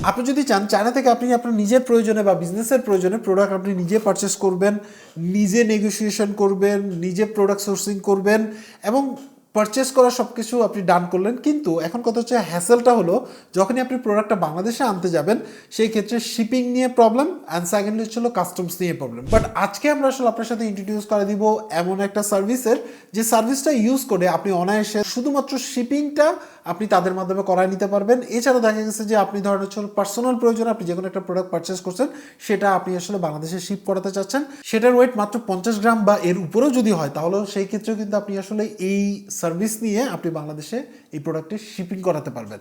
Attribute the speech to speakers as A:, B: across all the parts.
A: আপনি যদি চান চায়না থেকে আপনি আপনার নিজের প্রয়োজনে বা বিজনেসের প্রয়োজনে প্রোডাক্ট আপনি নিজে পারচেস করবেন, নিজে নেগোসিয়েশন করবেন, নিজে প্রোডাক্ট সোর্সিং করবেন এবং পারচেস করা সব কিছু আপনি ডান করলেন, কিন্তু এখন কথা হচ্ছে হ্যাসেলটা হলো যখনই আপনি প্রোডাক্টটা বাংলাদেশে আনতে যাবেন সেই ক্ষেত্রে শিপিং নিয়ে প্রবলেম অ্যান্ড সেকেন্ডলি হচ্ছিল কাস্টমস নিয়ে প্রবলেম। বাট আজকে আমরা আসলে আপনার সাথে ইন্ট্রোডিউস করে দিব এমন একটা সার্ভিসের যে সার্ভিসটা ইউজ করে আপনি অনায়াসে শুধুমাত্র শিপিংটা আপনি তাদের মাধ্যমে করায় নিতে পারবেন। এছাড়া দেখা গেছে যে আপনি ধরেন হচ্ছে পার্সোনাল প্রয়োজনে আপনি যে কোনো একটা প্রোডাক্ট পারচেস করছেন, সেটা আপনি আসলে বাংলাদেশে শিপ করাতে চাচ্ছেন, সেটার ওয়েট মাত্র 50 গ্রাম বা এর উপরেও যদি হয় তাহলে সেই ক্ষেত্রেও কিন্তু আপনি আসলে এই সার্ভিস নিয়ে আপনি বাংলাদেশে এই প্রোডাক্টে শিপিং করাতে পারবেন।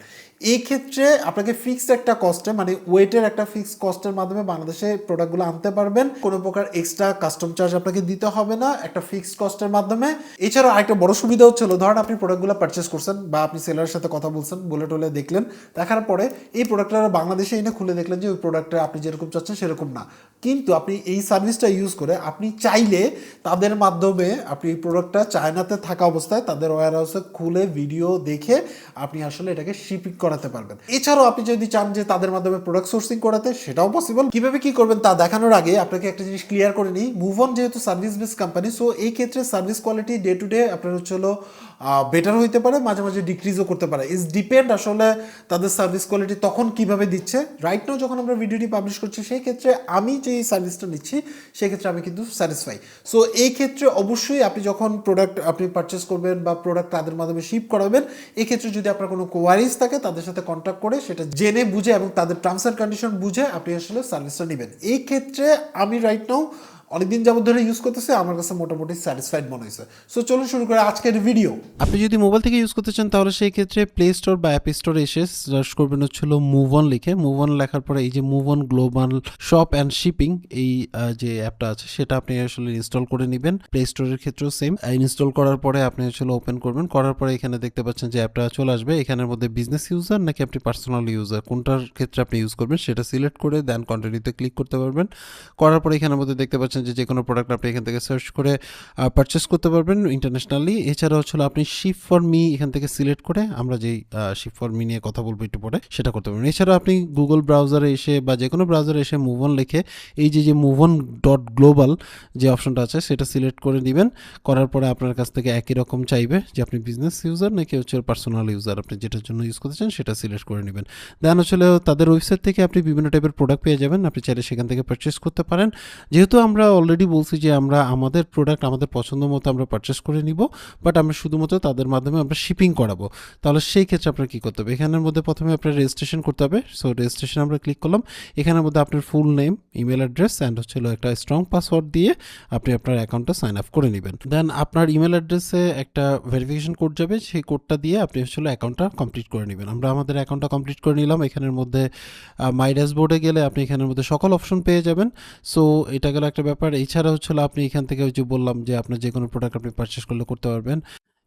A: এই ক্ষেত্রে আপনাকে ফিক্সড একটা কস্টে মানে ওয়েটের একটা ফিক্সড কস্টের মাধ্যমে বাংলাদেশে প্রোডাক্টগুলো আনতে পারবেন। কোনো প্রকার এক্সট্রা কাস্টম চার্জ আপনাকে দিতে হবে না একটা ফিক্সড কস্টের মাধ্যমে। এছাড়াও আরেকটা বড় সুবিধা হচ্ছিল, ধরেন আপনি প্রোডাক্টগুলো পারচেস করছেন বা আপনি সেলারের সাথে কথা বলছেন, বলে টলে দেখলেন, দেখার পরে এই প্রোডাক্টটা বাংলাদেশে এনে খুলে দেখলেন যে ওই প্রোডাক্টটা আপনি যেরকম চাচ্ছেন সেরকম না, কিন্তু আপনি এই সার্ভিসটা ইউজ করে আপনি চাইলে তাদের মাধ্যমে আপনি এই প্রোডাক্টটা চায়নাতে থাকা অবস্থায় তাদের ওয়্যার হাউসে খুলে ভিডিও দেখে আপনি আসলে এটাকে শিপিং করাতে পারবেন। এছাড়াও আপনি যদি চান যে তাদের মাধ্যমে প্রোডাক্ট সোর্সিং করাতে, সেটাও পসিবল। কিভাবে কি করবেন তা দেখানোর আগে আপনাকে একটা জিনিস ক্লিয়ার করে নিই। মুভ অন যেহেতু সার্ভিস বেস কোম্পানি, সো এই ক্ষেত্রে service quality day to day আপনার হচ্ছে হলো বেটার হইতে পারে, মাঝে মাঝে ডিক্রিজও করতে পারে। ইটস ডিপেন্ড আসলে তাদের সার্ভিস কোয়ালিটি তখন কিভাবে দিচ্ছে। রাইট নাও যখন আমরা ভিডিওটি পাবলিশ করছি সেই ক্ষেত্রে আমি যে সার্ভিসটা নিচ্ছি সেক্ষেত্রে আমি কিন্তু স্যাটিসফাই। সো এই ক্ষেত্রে অবশ্যই আপনি যখন প্রোডাক্ট আপনি পারচেস করবেন বা প্রোডাক্ট তাদের মাধ্যমে শিপ করাবেন, এই ক্ষেত্রে যদি আপনার কোনো কোয়ারিজ থাকে তাদের সাথে কন্ট্যাক্ট করে সেটা জেনে বুঝে এবং তাদের টার্মস অ্যান্ড কন্ডিশন বুঝে আপনি আসলে সার্ভিসটা নেবেন। এই ক্ষেত্রে আমি রাইট নাও অনেকদিন যাবত ধরে ইউজ করতেছে, আমার কাছে মোটামুটি স্যাটিসফাইড মনে হয়েছে। সো চলুন শুরু করে আজকের ভিডিও।
B: আপনি যদি মোবাইল থেকে ইউজ করতে চান তাহলে সেই ক্ষেত্রে প্লে স্টোর বা অ্যাপ স্টোরে এসে সার্চ করবেন হচ্ছিল মুভ অন লিখে। মুভ অন লেখার পরে এই যে move on global shop and shipping এই যে অ্যাপটা আছে সেটা আপনি আসলে ইনস্টল করে নেবেন। প্লে স্টোরের ক্ষেত্রেও সেম। ইনস্টল করার পরে আপনি আসলে ওপেন করবেন, করার পরে এখানে দেখতে পাচ্ছেন যে অ্যাপটা চলে আসবে। এখানের মধ্যে বিজনেস ইউজার নাকি আপনি পার্সোনাল ইউজার কোনটার ক্ষেত্রে আপনি ইউজ করবেন সেটা সিলেক্ট করে দেন কন্টিনিউতে ক্লিক করতে পারবেন। করার পরে এখানের মধ্যে দেখতে পাচ্ছেন যে কোনো প্রোডাক্ট আপনি এখান থেকে সার্চ করে পারচেস করতে পারবেন ইন্টারন্যাশনালি। এছাড়া হচ্ছিল আপনি শিপ ফর মি এখান থেকে সিলেক্ট করে আমরা যেই শিপ ফর মি নিয়ে কথা বলবো একটু পরে সেটা করতে পারবেন। এছাড়া আপনি গুগল ব্রাউজারে এসে বা যে কোনো ব্রাউজারে এসে মুভ অন লিখে এই যে মুভ অন ডট গ্লোবাল যে অপশনটা আছে সেটা সিলেক্ট করে দিবেন। করার পরে আপনার কাছ থেকে একই রকম চাইবে যে আপনি বিজনেস ইউজার নাকি হচ্ছে পার্সোনাল ইউজার, আপনি যেটার জন্য ইউজ করতে চান সেটা সিলেক্ট করে নেবেন। দেন হচ্ছে তাদের ওয়েবসাইট থেকে আপনি বিভিন্ন টাইপের প্রোডাক্ট পেয়ে যাবেন, আপনি চাইলে সেখান থেকে পারচেস করতে পারেন। যেহেতু আমরা অলরেডি বলছি যে আমরা আমাদের প্রোডাক্ট আমাদের পছন্দ মতো আমরা পারচেস করে নিব, বাট আমরা শুধুমাত্র তাদের মাধ্যমে আমরা শিপিং করাবো, তাহলে সেই ক্ষেত্রে আপনার কী করতে হবে, এখানের মধ্যে প্রথমে আপনার রেজিস্ট্রেশন করতে হবে। সো রেজিস্ট্রেশন আমরা ক্লিক করলাম। এখানের মধ্যে আপনার full name, email address and হচ্ছিল একটা স্ট্রং পাসওয়ার্ড দিয়ে আপনি আপনার অ্যাকাউন্টটা সাইন আপ করে নেবেন। দেন আপনার ইমেল অ্যাড্রেসে একটা ভেরিফিকেশন কোড যাবে, সেই কোডটা দিয়ে আপনি হচ্ছিল অ্যাকাউন্টটা কমপ্লিট করে নেবেন। আমরা আমাদের অ্যাকাউন্টটা কমপ্লিট করে নিলাম। এখানের মধ্যে মাই ড্যাশবোর্ডে গেলে আপনি এখানের মধ্যে সকল অপশন পেয়ে যাবেন। সো এটা গেল একটা ব্যাপার। এছাড়া হচ্ছিল আপনি এখান থেকে ওই যে বললাম যে আপনার যে কোনো প্রোডাক্ট আপনি পারচেস করলে করতে পারবেন।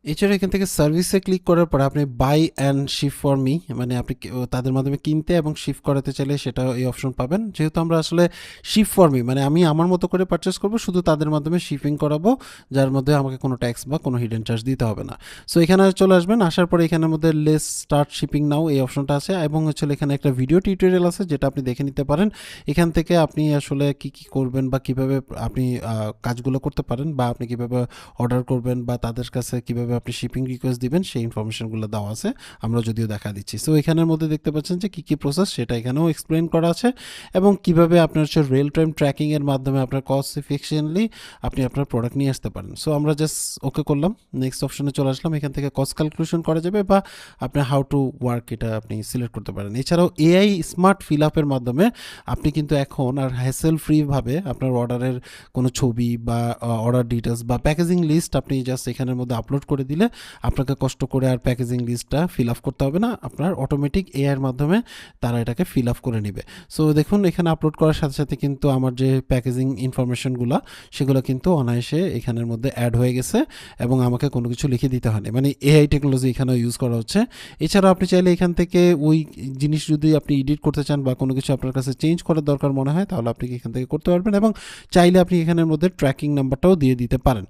B: এছাড়া এখান থেকে সার্ভিসে ক্লিক করার পর আপনি buy and ship for me মানে আপনি তাদের মাধ্যমে কিনতে এবং শিপ করাতে চাইলে সেটা এই অপশন পাবেন। যেহেতু আমরা আসলে শিপ ফর মি মানে আমি আমার মতো করে পারচেস করবো, শুধু তাদের মাধ্যমে শিপিং করাবো, যার মধ্যে আমাকে কোনো ট্যাক্স বা কোনো হিডেন চার্জ দিতে হবে না। সো এখানে চলে আসবেন, আসার পরে এখানের মধ্যে লেস স্টার্ট শিপিং নাও এই অপশনটা আছে এবং হচ্ছে এখানে একটা ভিডিও টিউটোরিয়াল আছে যেটা আপনি দেখে নিতে পারেন। এখান থেকে আপনি আসলে কি করবেন বা কিভাবে আপনি কাজগুলো করতে পারেন বা আপনি কিভাবে অর্ডার করবেন বা তাদের কাছে কিভাবে আপনি শিপিং রিকোয়েস্ট দিবেন সেই ইনফরমেশনগুলো দেওয়া আছে, আমরা যদিও দেখা দিচ্ছি। সো এখানের মধ্যে দেখতে পাচ্ছেন যে কী প্রসেস সেটা এখানেও এক্সপ্লেন করা আছে এবং কিভাবে আপনার হচ্ছে রিয়েল টাইম ট্র্যাকিংয়ের মাধ্যমে আপনার কস্ট এফিশিয়েন্টলি আপনি আপনার প্রোডাক্ট নিয়ে আসতে পারেন। সো আমরা জাস্ট ওকে করলাম, নেক্সট অপশনে চলে আসলাম। এখান থেকে কস্ট ক্যালকুলেশন করা যাবে বা আপনি হাউ টু ওয়ার্ক এটা আপনি সিলেক্ট করতে পারেন। এছাড়াও এআই স্মার্ট ফিল আপের মাধ্যমে আপনি কিন্তু এখন আর হ্যাসেল ফ্রিভাবে আপনার অর্ডারের কোনো ছবি বা অর্ডার ডিটেলস বা প্যাকেজিং লিস্ট আপনি জাস্ট এখানের মধ্যে আপলোড করে দিলে আপনাকে কষ্ট করে আর প্যাকেজিং লিস্টটা ফিল আপ করতে হবে না, আপনার অটোমেটিক এআইয়ের মাধ্যমে তারা এটাকে ফিল আপ করে নেবে। সো দেখুন এখানে আপলোড করার সাথে সাথে কিন্তু আমার যে প্যাকেজিং ইনফরমেশনগুলো সেগুলো কিন্তু অনায়াসে এখানের মধ্যে অ্যাড হয়ে গেছে এবং আমাকে কোনো কিছু লিখে দিতে হয়নি, মানে এআই টেকনোলজি এখানে ইউজ করা হচ্ছে। এছাড়াও আপনি চাইলে এখান থেকে ওই জিনিস যদি আপনি এডিট করতে চান বা কোনো কিছু আপনার কাছে চেঞ্জ করার দরকার মনে হয় তাহলে আপনি এখান থেকে করতে পারবেন এবং চাইলে আপনি এখানের মধ্যে ট্র্যাকিং নাম্বারটাও দিয়ে দিতে পারেন,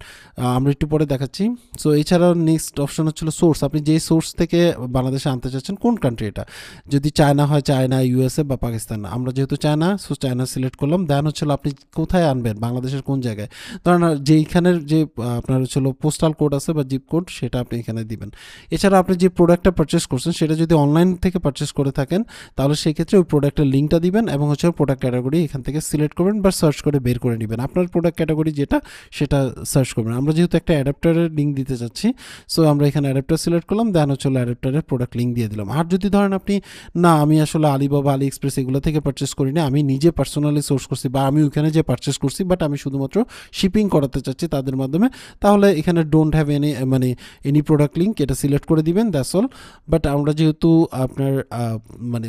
B: আমরা একটু পরে দেখাচ্ছি। সো এছাড়া এছাড়াও নেক্সট অপশন হচ্ছিল সোর্স, আপনি যেই সোর্স থেকে বাংলাদেশে আনতে চাচ্ছেন, কোন কান্ট্রি এটা, যদি চায়না হয় চায়না, ইউএসএ বা পাকিস্তান, আমরা যেহেতু চায়না, সো চায়না সিলেক্ট করলাম। দেন হচ্ছিল আপনি কোথায় আনবেন, বাংলাদেশের কোন জায়গায়, ধরেন যেইখানের যে আপনার হচ্ছিল পোস্টাল কোড আছে বা জিপ কোড, সেটা আপনি এখানে দিবেন। এছাড়া আপনি যে প্রোডাক্টটা পারচেস করছেন সেটা যদি অনলাইন থেকে পারচেস করে থাকেন, তাহলে সেই ক্ষেত্রে ওই প্রোডাক্টের লিঙ্কটা দিবেন এবং হচ্ছে প্রোডাক্ট ক্যাটাগরি এখান থেকে সিলেক্ট করবেন বা সার্চ করে বের করে নেবেন, আপনার প্রোডাক্ট ক্যাটাগরি যেটা সেটা সার্চ করবেন। আমরা যেহেতু একটা অ্যাডাপ্টারের লিঙ্ক দিতে চাচ্ছি, সো আমরা এখানে অ্যাডাপ্টার সিলেক্ট করলাম, দেন হচ্ছে অ্যাডাপ্টারের প্রোডাক্ট লিঙ্ক দিয়ে দিলাম। আর যদি ধরেন আপনি না, আমি আসলে আলিবাবা, আলি এক্সপ্রেস এগুলো থেকে পারচেস করি না, আমি নিজে পার্সোনালি সোর্স করছি বা আমি ওইখানে যে পারচেস করছি, বাট আমি শুধুমাত্র শিপিং করাতে চাচ্ছি তাদের মাধ্যমে, তাহলে এখানে don't have any product link এটা সিলেক্ট করে দিবেন, দ্যাটস অল। বাট আমরা যেহেতু আপনার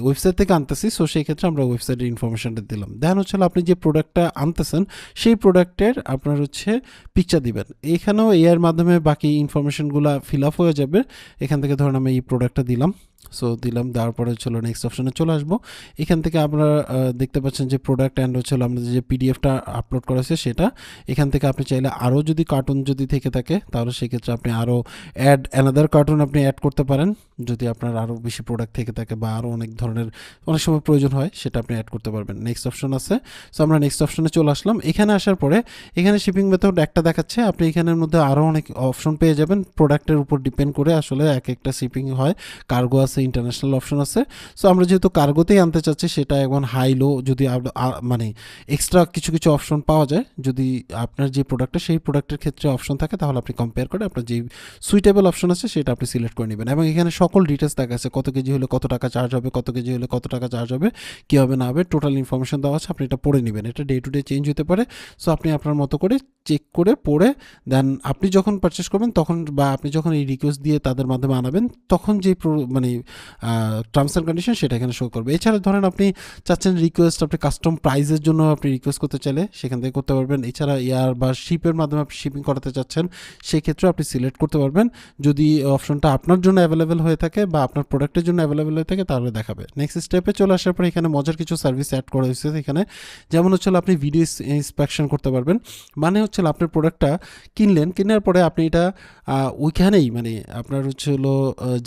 B: ওয়েবসাইট থেকে আনতেছি, সো সেই ক্ষেত্রে আমরা ওয়েবসাইটের ইনফরমেশনটা দিলাম। দেন হচ্ছে আপনি যে প্রোডাক্টটা আনতেছেন সেই প্রোডাক্টের আপনার হচ্ছে পিকচার দিবেন। এখানেও এর মাধ্যমে বাকি ইনফরমেশনগুলো ফিল আপ হয়ে যাবে। এখান থেকে ধরুন আমি এই প্রোডাক্টটা দিলাম, সো দিলাম, দেওয়ার পরে চলো নেক্সট অপশনে চলে আসবো। এখান থেকে আপনারা দেখতে পাচ্ছেন যে প্রোডাক্ট অ্যান্ড হচ্ছে আমাদের যে পিডিএফটা আপলোড করা আছে সেটা, এখান থেকে আপনি চাইলে আরও যদি কার্টুন যদি থেকে থাকে, তাহলে সেক্ষেত্রে আপনি আরও অ্যানাদার কার্টুন আপনি অ্যাড করতে পারেন, যদি আপনার আরও বেশি প্রোডাক্ট থেকে থাকে বা আরও অনেক ধরনের অনেক সময় প্রয়োজন হয়, সেটা আপনি অ্যাড করতে পারবেন। নেক্সট অপশন আছে, সো আমরা নেক্সট অপশনে চলে আসলাম। এখানে আসার পরে এখানে শিপিং মেথড একটা দেখাচ্ছে, আপনি এখানের মধ্যে আরও অনেক অপশন পেয়ে যাবেন, প্রোডাক্টের উপর ডিপেন্ড করে আসলে এক একটা শিপিং হয়, কার্গো আছে, ইন্টারন্যাশনাল অপশন আছে। সো আমরা যেহেতু কার্গোতেই আনতে চাচ্ছি, সেটা এখন হাই লো, যদি এক্সট্রা কিছু কিছু অপশন পাওয়া যায়, যদি আপনার যে প্রোডাক্টটা সেই প্রোডাক্টের ক্ষেত্রে অপশন থাকে, তাহলে আপনি কম্পেয়ার করে আপনার যে সুইটেবল অপশন আছে সেটা আপনি সিলেক্ট করে নেবেন। এবং এখানে সকল ডিটেলস দেখা আছে, কত কেজি হলে কত টাকা চার্জ হবে, কত কেজি হলে কত টাকা চার্জ হবে, কী হবে না হবে, টোটাল ইনফরমেশন দেওয়া আছে, আপনি এটা পড়ে নেবেন। এটা ডে টু ডে চেঞ্জ হতে পারে, সো আপনি আপনার মতো করে চেক করে পড়ে দেন আপনি যখন পারচেস করবেন তখন, বা আপনি যখন এই রিকোয়েস্ট দিয়ে তাদের মাধ্যমে আনাবেন, তখন যে টার্মস অ্যান্ড কন্ডিশন সেটা এখানে শো করবে। এছাড়া ধরেন আপনি চাচ্ছেন রিকোয়েস্ট, আপনি কাস্টম প্রাইজের জন্য আপনি রিকোয়েস্ট করতে চাইলে সেখান থেকে করতে পারবেন। এছাড়া এয়ার বা শিপের মাধ্যমে আপনি শিপিং করাতে চাচ্ছেন, সেক্ষেত্রে আপনি সিলেক্ট করতে পারবেন। যদি অপশনটা আপনার জন্য অ্যাভেলেবেল হয়ে থাকে বা আপনার প্রোডাক্টের জন্য অ্যাভেলেবেল হয়ে থাকে, তাহলে দেখাবে। নেক্সট স্টেপে চলে আসার পরে এখানে মজার কিছু সার্ভিস অ্যাড করা হয়েছে এখানে, যেমন হচ্ছে আপনি ভিডিও ইন্সপেকশন করতে পারবেন। মানে হচ্ছে আপনার প্রোডাক্টটা কিনলেন, কেনার পরে আপনি এটা ওইখানেই আপনার হচ্ছে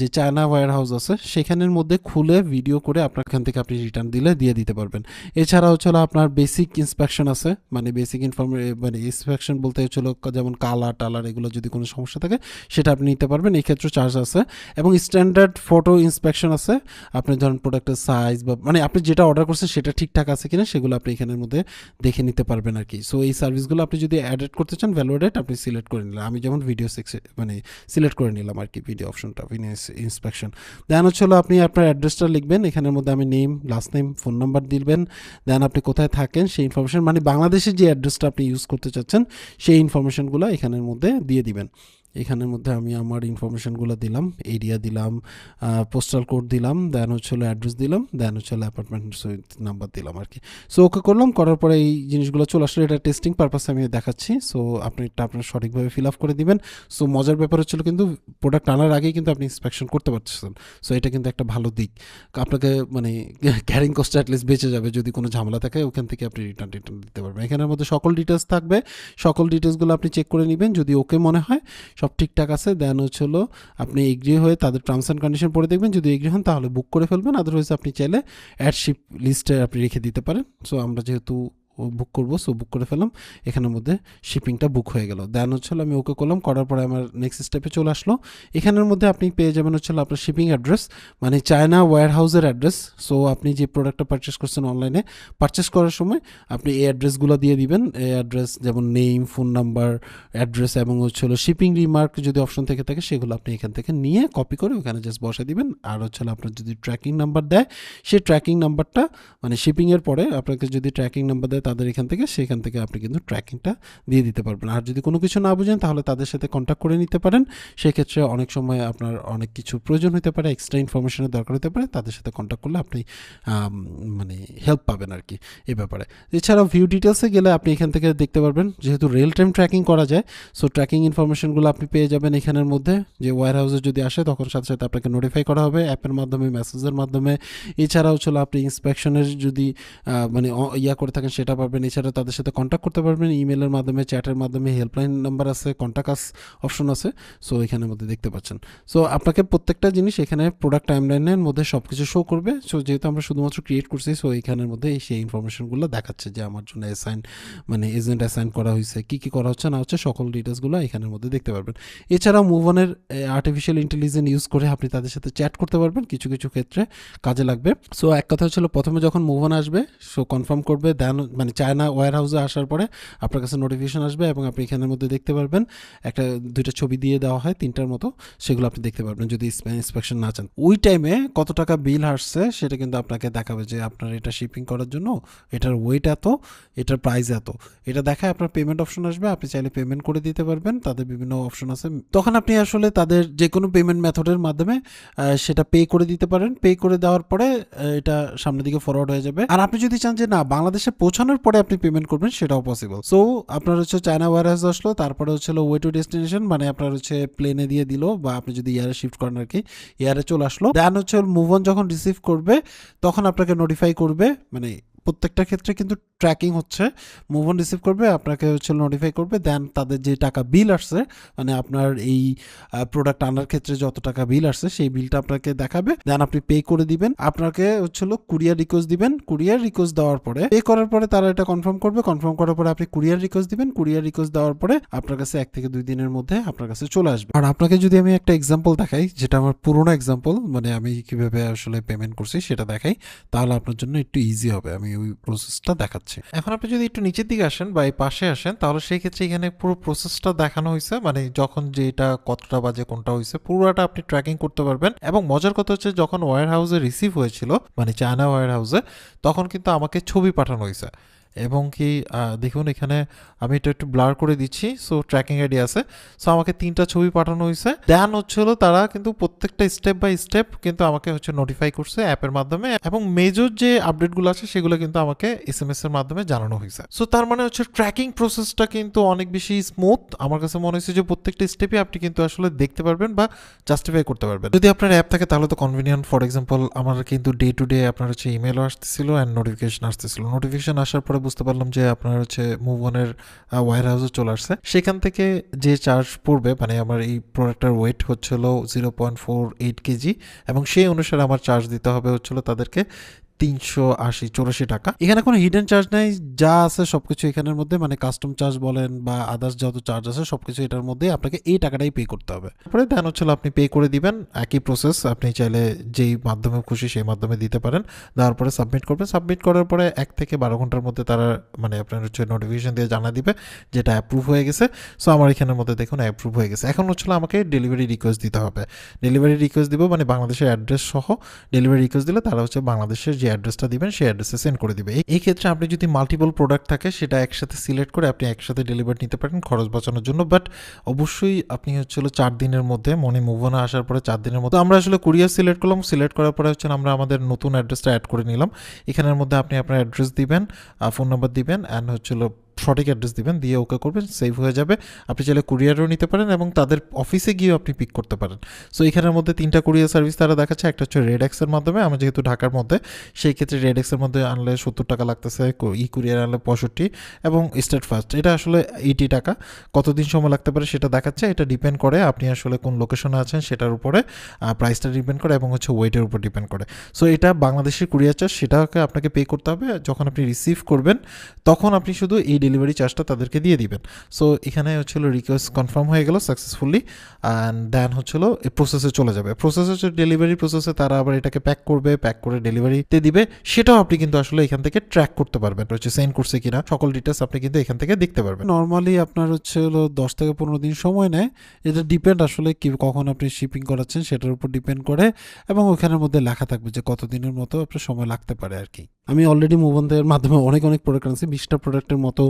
B: যে চায়না ওয়্যার হাউস আছে সেখানের মধ্যে খুলে ভিডিও করে আপনার এখান থেকে আপনি রিটার্ন দিয়ে দিতে পারবেন। এছাড়া হচ্ছে আপনার বেসিক ইন্সপেকশন আছে, বেসিক ইন্সপেকশন বলতে হচ্ছিল যেমন কালার টালার এগুলো যদি কোনো সমস্যা থাকে সেটা আপনি নিতে পারবেন, এই ক্ষেত্রে চার্জ আছে। এবং স্ট্যান্ডার্ড ফটো ইন্সপেকশন আছে, আপনি ধরেন প্রোডাক্টের সাইজ বা আপনি যেটা অর্ডার করছেন সেটা ঠিকঠাক আছে কিনা সেগুলো আপনি এখানের মধ্যে দেখে নিতে পারবেন আর কি। সো এই সার্ভিসগুলো আপনি যদি অ্যাড করতে চান, ভ্যালু অ্যাড আপনি সিলেক্ট করে নিলাম, আমি যেমন ভিডিও সিলেক্ট করে নিলাম আর কি, ভিডিও অপশনটা, ভিডিও ইন্সপেকশন। দেন হচ্ছে আপনি আপনার অ্যাড্রেসটা লিখবেন, এখানের মধ্যে আমি name, last name, phone number দিবেন। দেন আপনি কোথায় থাকেন সেই ইনফরমেশন, বাংলাদেশের যে অ্যাড্রেসটা আপনি ইউজ করতে চাচ্ছেন সেই ইনফরমেশনগুলো এখানের মধ্যে দিয়ে দিবেন। এখানের মধ্যে আমি আমার ইনফরমেশনগুলো দিলাম, এরিয়া দিলাম, পোস্টাল কোড দিলাম, দেন হচ্ছে অ্যাড্রেস দিলাম, দেন হচ্ছে অ্যাপার্টমেন্ট নাম্বার দিলাম আর কি। সো ওকে করলাম, করার পরে এই জিনিসগুলো চলে আসলে, এটা টেস্টিং পারপাসে আমি দেখাচ্ছি। সো আপনি এটা আপনার সঠিকভাবে ফিল আপ করে দিবেন। সো মজার ব্যাপার হচ্ছিল কিন্তু প্রোডাক্ট আনার আগেই কিন্তু আপনি ইন্সপেকশন করতে পারছেন। সো এটা কিন্তু একটা ভালো দিক, আপনাকে ক্যারিং কস্ট অ্যাটলিস্ট বেঁচে যাবে, যদি কোনো ঝামেলা থাকে ওখান থেকে আপনি রিটার্ন দিতে পারবেন। এখানের মধ্যে সকল ডিটেলস থাকবে, সকল ডিটেলসগুলো আপনি চেক করে নেবেন, যদি ওকে মনে হয় সব ঠিকঠাক আছে, দেন হচ্ছে আপনি এগ্রি হয়ে তাদের টার্মস অ্যান্ড কন্ডিশন পড়ে দেখবেন, যদি এগ্রি হন তাহলে বুক করে ফেলবেন, আদারওয়াইজ আপনি চাইলে অ্যাড শিপ লিস্টে আপনি রেখে দিতে পারেন। সো আমরা যেহেতু বুক করবো, সো বুক করে ফেলাম, এখানের মধ্যে শিপিংটা বুক হয়ে গেল। দেন হচ্ছে আমি ওকে করলাম, করার পরে আমার নেক্সট স্টেপে চলে আসলো। এখানের মধ্যে আপনি পেয়ে যাবেন হচ্ছে আপনার শিপিং অ্যাড্রেস, চায়না ওয়্যার হাউসের অ্যাড্রেস। সো আপনি যে প্রোডাক্টটা পারচেস করছেন অনলাইনে, পারচেস করার সময় আপনি এই অ্যাড্রেসগুলো দিয়ে দিবেন। এই অ্যাড্রেস যেমন নেম, ফোন নাম্বার, অ্যাড্রেস এবং হচ্ছে শিপিং রিমার্ক যদি অপশন থেকে থাকে সেগুলো আপনি এখান থেকে নিয়ে কপি করে ওখানে জাস্ট বসে দিবেন। আর হচ্ছে আপনার যদি ট্র্যাকিং নাম্বার দেয়, সেই ট্র্যাকিং নাম্বারটা শিপিংয়ের পরে আপনাকে যদি ট্র্যাকিং নাম্বার দেয় তাদের সেখান থেকে আপনি কিন্তু ট্র্যাকিংটা দিয়ে দিতে পারবেন। আর যদি কোনো কিছু না বুঝেন তাহলে তাদের সাথে কন্ট্যাক্ট করে নিতে পারেন, সেক্ষেত্রে অনেক সময় আপনার অনেক কিছু প্রয়োজন হতে পারে, এক্সট্রা ইনফরমেশনের দরকার হতে পারে, তাদের সাথে কন্ট্যাক্ট করলে আপনি হেল্প পাবেন আর কি এই ব্যাপারে। এছাড়াও ভিউ ডিটেলসে গেলে আপনি এখান থেকে দেখতে পারবেন, যেহেতু রিয়েল টাইম ট্র্যাকিং করা যায়, সো ট্র্যাকিং ইনফরমেশনগুলো আপনি পেয়ে যাবেন এখানের মধ্যে। যে ওয়্যার হাউসে যদি আসে তখন সাথে সাথে আপনাকে নোটিফাই করা হবে অ্যাপের মাধ্যমে, মেসেজের মাধ্যমে। এছাড়াও আপনি ইন্সপেকশনের যদি করে থাকেন সেটা সেটা পারবেন। এছাড়া তাদের সাথে কন্ট্যাক্ট করতে পারবেন ইমেলের মাধ্যমে, চ্যাটের মাধ্যমে, হেল্পলাইন নাম্বার আছে, কন্ট্যাক্ট আস অপশন আছে। সো এখানের মধ্যে দেখতে পাচ্ছেন। সো আপনাকে প্রত্যেকটা জিনিস এখানে প্রোডাক্ট টাইমলাইনের মধ্যে সব কিছু শো করবে। সো যেহেতু আমরা শুধুমাত্র ক্রিয়েট করছি, সো এখানের মধ্যে সেই ইনফরমেশনগুলো দেখাচ্ছে যে আমার জন্য মানে এজেন্ট অ্যাসাইন করা হয়েছে, কী কী করা হচ্ছে না হচ্ছে, সকল ডিটেলসগুলো এখানের মধ্যে দেখতে পারবেন। এছাড়াও মুভ অনের আর্টিফিশিয়াল ইন্টেলিজেন্স ইউজ করে আপনি তাদের সাথে চ্যাট করতে পারবেন, কিছু কিছু ক্ষেত্রে কাজে লাগবে। সো এক কথা হচ্ছিল, প্রথমে যখন মুভ অন আসবে সো কনফার্ম করবে, দেন মানে চায়না ওয়্যার হাউসে আসার পরে আপনার কাছে নোটিফিকেশন আসবে এবং আপনি এখানের মধ্যে দেখতে পারবেন একটা দুইটা ছবি দিয়ে দেওয়া হয় 3টার মতো, সেগুলো আপনি দেখতে পারবেন যদি ইন্সপেকশন না চান। ওই টাইমে কত টাকা বিল আসছে সেটা কিন্তু আপনাকে দেখাবে যে আপনার এটা শিপিং করার জন্য এটার ওয়েট এত, এটার প্রাইস এত, এটা দেখায় আপনার পেমেন্ট অপশন আসবে, আপনি চাইলে পেমেন্ট করে দিতে পারবেন। তাদের বিভিন্ন অপশন আছে, তখন আপনি আসলে তাদের যে কোনো পেমেন্ট মেথডের মাধ্যমে সেটা পে করে দিতে পারেন। পে করে দেওয়ার পরে এটা সামনের দিকে ফরওয়ার্ড হয়ে যাবে। আর আপনি যদি চান যে না বাংলাদেশে পৌঁছানোর পরে আপনি পেমেন্ট করবেন, সেটাও পসিবল। সো আপনার হচ্ছে চায়না ওয়্যারহাউস আসলো, তারপরে হচ্ছে ওয়ে টু ডেস্টিনেশন, মানে আপনার হচ্ছে প্লেনে দিয়ে দিল, বা আপনি যদি এয়ারে শিফট করেন আর কি, এয়ারে চলে আসলো। দেন হচ্ছে মুভ অন যখন রিসিভ করবে তখন আপনাকে নোটিফাই করবে, মানে প্রত্যেকটা ক্ষেত্রে কিন্তু ট্র্যাকিং হচ্ছে। মুভ অন রিসিভ করবে, আপনাকে হচ্ছে নোটিফাই করবে, দেন তাদের যে টাকা বিল আসছে, মানে আপনার এই প্রোডাক্ট আনার ক্ষেত্রে যত টাকা বিল আসছে সেই বিলটা আপনাকে দেখাবে, দেন আপনি পে করে দিবেন। আপনাকে হচ্ছিল কুরিয়ার রিকোয়েস্ট দিবেন, কুরিয়ার রিকোয়েস্ট দেওয়ার পরে পে করার পরে তারা এটা কনফার্ম করবে, কনফার্ম করার পরে আপনি কুরিয়ার রিকোয়েস্ট দিবেন, কুরিয়ার রিকোয়েস্ট দেওয়ার পরে আপনার কাছে 1 থেকে 2 দিনের মধ্যে আপনার কাছে চলে আসবে। আর আপনাকে যদি আমি একটা এক্সাম্পল দেখাই, যেটা আমার পুরোনো এক্সাম্পল, মানে আমি কিভাবে আসলে পেমেন্ট করছি সেটা দেখাই, তাহলে আপনার জন্য একটু ইজি হবে। আমি ওই প্রসেসটা দেখাচ্ছি। এখন আপনি যদি একটু নিচের দিকে আসেন বা এই পাশে আসেন, তাহলে সেই ক্ষেত্রে এখানে পুরো প্রসেসটা দেখানো হয়েছে, মানে যখন যেটা কতটা বাজে কোনটা হয়েছে পুরোটা আপনি ট্র্যাকিং করতে পারবেন। এবং মজার কথা হচ্ছে যখন ওয়্যার হাউসে রিসিভ হয়েছিল, মানে চায়না ওয়্যার হাউসে, তখন কিন্তু আমাকে ছবি পাঠানো হয়েছে। এবং কি দেখুন এখানে আমি এটা একটু ব্লার করে দিচ্ছি, সো ট্র্যাকিং আইডি আছে। সো আমাকে 3টা ছবি পাঠানো হয়েছে। দেন হচ্ছিল তারা কিন্তু প্রত্যেকটা স্টেপ বাই স্টেপ কিন্তু আমাকে হচ্ছে নোটিফাই করছে অ্যাপের মাধ্যমে, এবং মেজর যে আপডেটগুলো আছে সেগুলো কিন্তু আমাকে SMS এর মাধ্যমে জানানো হয়েছে। সো তার মানে হচ্ছে ট্র্যাকিং প্রসেসটা কিন্তু অনেক বেশি স্মুথ। আমার কাছে মনে হয়েছে যে প্রত্যেকটা স্টেপে আপনি কিন্তু আসলে দেখতে পারবেন বা জাস্টিফাই করতে পারবেন। যদি আপনার অ্যাপ থাকে তাহলে তো কনভিনিয়েন্ট। ফর এক্সাম্পল আমার কিন্তু ডে টু ডে আপনার হচ্ছে ইমেলও আসতেছিল অ্যান্ড নোটিফিকেশন আসতেছিল। নোটিফিকেশন আসার পরে বুঝতে পারলাম যে আপনার হচ্ছে মুভ অনের ওয়্যার হাউসে চলে আসছে। সেখান থেকে যে চার্জ পড়বে, মানে আমার এই প্রোডাক্টের ওয়েট হচ্ছিল 0.48 কেজি, এবং সেই অনুসারে আমার চার্জ দিতে হবে হচ্ছিল তাদেরকে 384 টাকা। এখানে কোনো হিডেন চার্জ নাই, যা আছে সবকিছু এখানের মধ্যে, মানে কাস্টম চার্জ বলেন বা আদার্স যত চার্জ আছে সবকিছু এটার মধ্যে, আপনাকে এই টাকাটাই পে করতে হবে। তারপরে দেন হচ্ছিল আপনি পে করে দিবেন। একই প্রসেস, আপনি চাইলে যেই মাধ্যমে খুশি সেই মাধ্যমে দিতে পারেন। দেওয়ার পরে সাবমিট করবেন। সাবমিট করার পরে 1 থেকে 12 ঘন্টার মধ্যে তারা মানে আপনার হচ্ছে নোটিফিকেশন দিয়ে জানা দিবে যেটা অ্যাপ্রুভ হয়ে গেছে। সো আমার এখানের মধ্যে দেখুন অ্যাপ্রুভ হয়ে গেছে। এখন হচ্ছিল আমাকে ডেলিভারি রিকোয়েস্ট দিতে হবে। ডেলিভারি রিকোয়েস্ট দিব, মানে বাংলাদেশের অ্যাড্রেস সহ ডেলিভারি রিকোয়েস্ট দিলে তারা হচ্ছে বাংলাদেশের যে অ্যাড্রেসটা দিবেন সেই অ্যাড্রেসে সেন্ড করে দিবে। এই ক্ষেত্রে আপনি যদি মাল্টিপল প্রোডাক্ট থাকে সেটা একসাথে সিলেক্ট করে আপনি একসাথে ডেলিভার নিতে পারেন খরচ বাঁচানোর জন্য। বাট অবশ্যই আপনি হচ্ছিল 4 দিনের মধ্যে, মনে মুভ অন আসার পরে 4 দিনের মধ্যে আমরা আসলে কুরিয়ার সিলেক্ট করলাম। সিলেক্ট করার পরে হচ্ছে আমরা আমাদের নতুন অ্যাড্রেসটা অ্যাড করে নিলাম। এখানের মধ্যে আপনি আপনার অ্যাড্রেস দিবেন, ফোন নাম্বার দিবেন, অ্যান্ড হচ্ছিল সঠিক অ্যাড্রেস দিবেন, দিয়ে ওকে করবেন, সেভ হয়ে যাবে। আপনি চাইলে কুরিয়ারও নিতে পারেন এবং তাদের অফিসে গিয়েও আপনি পিক করতে পারেন। সো এখানের মধ্যে 3টা কুরিয়ার সার্ভিস তারা দেখাচ্ছে। একটা হচ্ছে রেডএক্সের মাধ্যমে, আমি যেহেতু ঢাকার মধ্যে সেই ক্ষেত্রে রেডএক্সের মধ্যে আনলে 70 টাকা লাগতেছে, ই কুরিয়ার আনলে 65, এবং স্টেট ফার্স্ট এটা আসলে 80 টাকা। কতদিন সময় লাগতে পারে সেটা দেখাচ্ছে। এটা ডিপেন্ড করে আপনি আসলে কোন লোকেশনে আছেন সেটার উপরে প্রাইসটা ডিপেন্ড করে, এবং হচ্ছে ওয়েটের উপর ডিপেন্ড করে। সো এটা বাংলাদেশের কুরিয়ার চার্জ, সেটাকে আপনাকে পে করতে হবে। যখন আপনি রিসিভ করবেন তখন আপনি শুধু এই ডেলিভারি চার্জটা তাদেরকে দিয়ে দিবেন। সো এখানে হচ্ছিল রিকোয়েস্ট কনফার্ম হয়ে গেল সাকসেসফুলি, অ্যান্ড দেন হচ্ছিল এই প্রসেসে চলে যাবে। প্রসেস হচ্ছে ডেলিভারি প্রসেসে তারা আবার এটাকে প্যাক করবে, প্যাক করে ডেলিভারিতে দিবে। সেটাও আপনি কিন্তু আসলে এখান থেকে ট্র্যাক করতে পারবেন, হচ্ছে সেন্ড করছে কিনা সকল ডিটেলস আপনি কিন্তু এখান থেকে দেখতে পারবেন। নর্মালি আপনার হচ্ছে 10 থেকে 15 দিন সময় নেয়। এটা ডিপেন্ড আসলে কি কখন আপনি শিপিং করাচ্ছেন সেটার উপর ডিপেন্ড করে, এবং ওখানের মধ্যে লেখা থাকবে যে কত দিনের মতো আপনার সময় লাগতে পারে আর কি। আমি অলরেডি মুভ অনের মাধ্যমে অনেক প্রোডাক্ট আনছি, 20টা প্রোডাক্টের মতো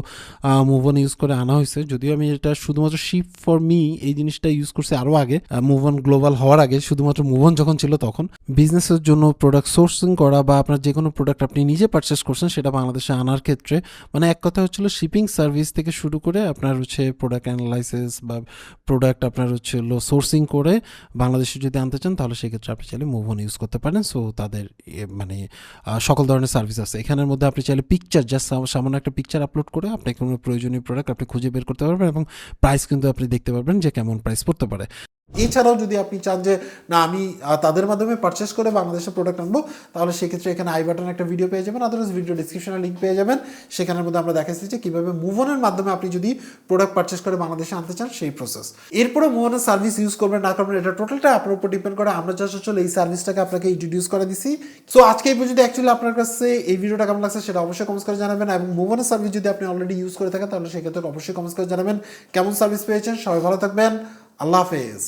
B: মুভ অন ইউজ করে আনা হয়েছে। যদিও আমি এটা শুধুমাত্র শিপ ফর মি এই জিনিসটা ইউজ করছি আরও আগে, মুভ অন গ্লোবাল হওয়ার আগে। শুধুমাত্র মুভ অন যখন ছিল তখন বিজনেসের জন্য প্রোডাক্ট সোর্সিং করা বা আপনার যে কোনো প্রোডাক্ট আপনি নিজে পারচেস করছেন সেটা বাংলাদেশে আনার ক্ষেত্রে, মানে এক কথা হচ্ছিল শিপিং সার্ভিস থেকে শুরু করে আপনার হচ্ছে প্রোডাক্ট অ্যানালাইসিস বা প্রোডাক্ট আপনার হচ্ছে সোর্সিং করে বাংলাদেশে যদি আনতে চান তাহলে সেক্ষেত্রে আপনি চাইলে মুভ অন ইউজ করতে পারেন। সো তাদের মানে সকল ধরনের সার্ভিস সার্ভিস আছে। এখানের মধ্যে আপনি চাইলে পিকচার জাস্ট সামান্য একটা পিকচার আপলোড করে আপনি কোনো প্রয়োজনীয় প্রোডাক্ট আপনি খুঁজে বের করতে পারবেন এবং প্রাইস কিন্তু আপনি দেখতে পারবেন যে কেমন প্রাইস পড়তে পারে।
A: এছাড়াও যদি আপনি চান যে না আমি তাদের মাধ্যমে পারচেস করে বাংলাদেশে প্রোডাক্ট আনবো, তাহলে সেক্ষেত্রে এখানে আই বাটনে একটা ভিডিও পেয়ে যাবেন, আদারওয়াইজ ভিডিও ডিসক্রিপশনে লিঙ্ক পেয়ে যাবেন। সেখানের মধ্যে আমরা দেখাচ্ছি যে কীভাবে মুভনের মাধ্যমে আপনি যদি প্রোডাক্ট পারচেস করে বাংলাদেশে আনতে চান সেই প্রসেস। এরপরে মুভনের সার্ভিস ইউজ করবেন না করবেন এটা টোটালটা আপনার উপর ডিপেন্ড করে। আমরা জাস্ট আসলে এই সার্ভিসটাকে আপনাকে ইন্ট্রোডিউস করে দিছি। সো আজকে এই পর্যন্ত অ্যাকচুয়ালি আপনার কাছে এই ভিডিওটা কেমন লাগছে সেটা অবশ্যই কমেন্টস করে জানাবেন, এবং মুভনের সার্ভিস যদি আপনি অলরেডি ইউজ করে থাকেন তাহলে সেক্ষেত্রে অবশ্যই কমেন্টস করে জানাবেন কেমন সার্ভিস পেয়েছেন। সবাই ভালো থাকবেন, আল্লাহ হাফেজ।